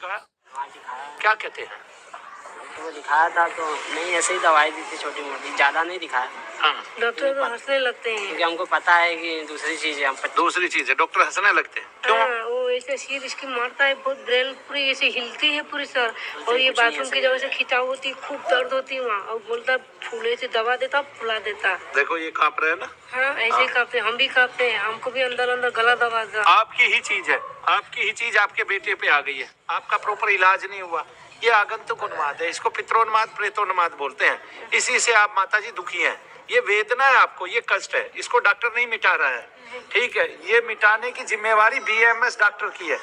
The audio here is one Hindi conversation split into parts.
दिखाया? हाँ दिखाया। क्या कहते हैं? तो दिखाया था तो नहीं, ऐसे ही दवाई दी थी छोटी मोटी, ज्यादा नहीं दिखाया। हाँ। डॉक्टर तो हंसने लगते हैं क्योंकि हमको पता है कि दूसरी चीज है। दूसरी चीज है, डॉक्टर हंसने लगते हैं क्यों? वो ऐसे सिर इसकी मारता है, बहुत ब्रेन पूरी ऐसे हिलती है पूरी सर, और ये बाथरूम की जगह से खिंचाव होती है, खूब दर्द होती है वहाँ, और बोलता फूले से दवा देता, फुला देता। देखो ये कांप रहे हैं ना। हाँ ऐसे ही कांपते, हम भी कांपते हैं, हमको भी अंदर अंदर गला दबा था। आपकी ही चीज है, आपकी ही चीज आपके बेटे पे आ गई है, आपका प्रॉपर इलाज नहीं हुआ। ये आगंतुक उन्माद है, इसको पित्रोन्माद प्रेतोन्माद बोलते हैं। इसी से आप माता जी दुखी हैं। ये वेदना है आपको, ये कष्ट है, इसको डॉक्टर नहीं मिटा रहा है। ठीक है, ये मिटाने की जिम्मेवारी बीएमएस डॉक्टर की है।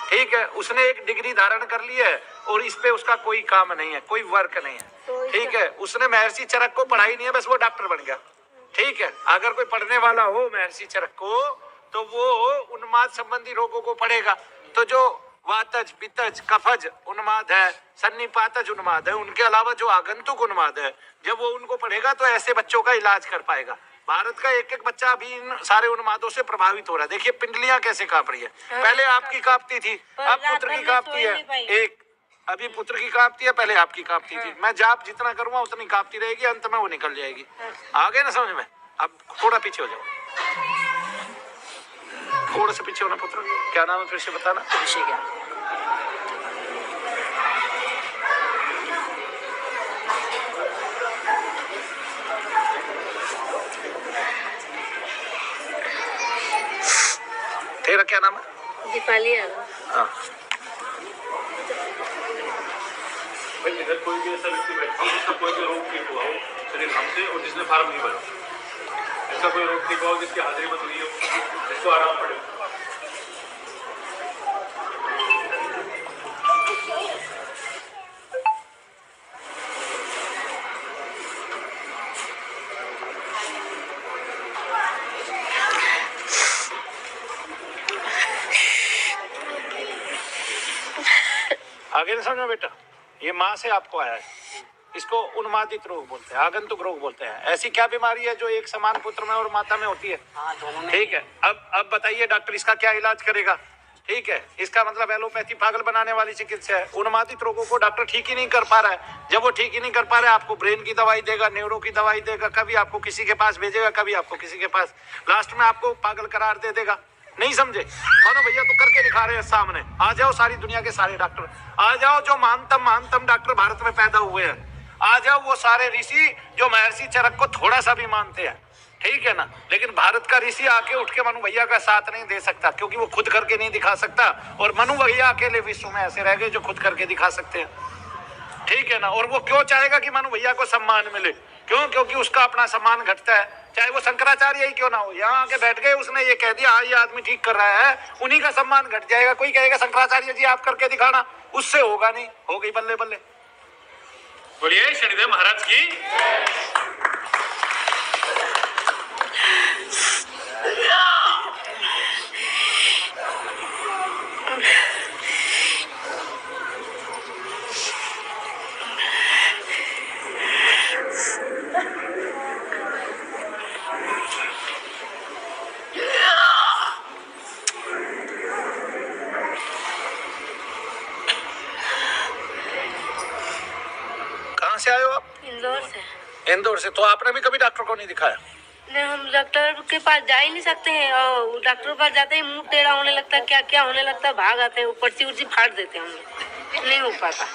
ठीक है, उसने एक डिग्री धारण कर ली है और इस पे उसका कोई काम नहीं है, कोई वर्क नहीं है। ठीक है, उसने महर्षि चरक को पढ़ाई नहीं है, बस वो डॉक्टर बन गया। ठीक है, अगर कोई पढ़ने वाला हो महर्षि चरक को तो वो उन्माद संबंधी रोगों को पढ़ेगा। तो जो वातज, पित्तज, कफज उन्माद है, सन्निपातज उन्माद है, उनके अलावा जो आगंतुक उन्माद है, जब वो उनको पढ़ेगा तो ऐसे बच्चों का इलाज कर पाएगा। भारत का एक एक बच्चा अभी इन सारे उन्मादों से प्रभावित हो रहा है। देखिए पिंडलियां कैसे कांप रही है, पहले आपकी कांपती थी, अब पुत्र की कांपती है। एक अभी पुत्र की कांपती है, पहले आपकी कांपती थी। मैं जाप जितना करूंगा उतनी कांपती रहेगी, अंत में वो निकल जाएगी। आगे ना समझ में? अब थोड़ा पीछे हो जाओ, थोड़ा सा पीछे होना। पुत्र क्या नाम है फिर से बताना? क्या तेरा क्या नाम है? दीपाली यादव। हाँ। इधर कोई भी ऐसा व्यक्ति बैठा हो जिसका कोई भी रोग ठीक हुआ हो शरीर हमसे और जिसने फार्म नहीं भरा, ऐसा कोई रोग ठीक हुआ हो जिसकी हाजिरी बंद हुई हो, जिसको आराम पड़े। आगे नहीं समझो बेटा, ये माँ से आपको आया है, इसको उन्मादित रोग बोलते हैं, आगंतुक रोग बोलते हैं। ऐसी क्या बीमारी है जो एक समान पुत्र में और माता में होती है? हाँ दोनों में। ठीक है, अब बताइए डॉक्टर इसका क्या इलाज करेगा? ठीक है, इसका मतलब एलोपैथी पागल बनाने वाली चिकित्सा है। उन्मादित रोगों को डॉक्टर ठीक ही नहीं कर पा रहा है। जब वो ठीक ही नहीं कर पा रहा है, आपको ब्रेन की दवाई देगा, न्यूरो की दवाई देगा, कभी आपको किसी के पास भेजेगा, कभी आपको किसी के पास, लास्ट में आपको पागल करार दे देगा। नहीं समझे? मानो भैया तो करके दिखा रहे हैं सामने। आ जाओ सारी दुनिया के सारे डॉक्टर, आ जाओ जो महानतम डॉक्टर भारत में पैदा हुए हैं, आ जाओ वो सारे ऋषि जो महर्षि चरक को थोड़ा सा भी मानते हैं। ठीक है ना? लेकिन भारत का ऋषि आके उठ के मनु भैया का साथ नहीं दे सकता, क्योंकि वो खुद करके नहीं दिखा सकता, और मनु भैया अकेले विश्व में ऐसे रह गए जो खुद करके दिखा सकते हैं। ठीक है ना? और वो क्यों चाहेगा कि मनु भैया को सम्मान मिले? क्यों? क्योंकि उसका अपना सम्मान घटता है, चाहे वो शंकराचार्य ही क्यों ना हो। यहाँ आके बैठ गए, उसने ये कह दिया हाँ ये आदमी ठीक कर रहा है, उन्हीं का सम्मान घट जाएगा। कोई कहेगा शंकराचार्य जी आप करके दिखाना, उससे होगा नहीं। हो गई बल्ले बल्ले। बोलिए शनिदेव महाराज की। कहाँ से आए हो आप? इंदौर से। इंदौर से। तो आपने भी कभी डॉक्टर को नहीं दिखाया? नहीं, हम डॉक्टर के पास जा ही नहीं सकते हैं, और डॉक्टर के पास जाते ही मुंह टेढ़ा होने लगता है, क्या क्या होने लगता है, भाग आते हैं, पर्ची उर्ची फाड़ देते हैं, हम नहीं हो पाता।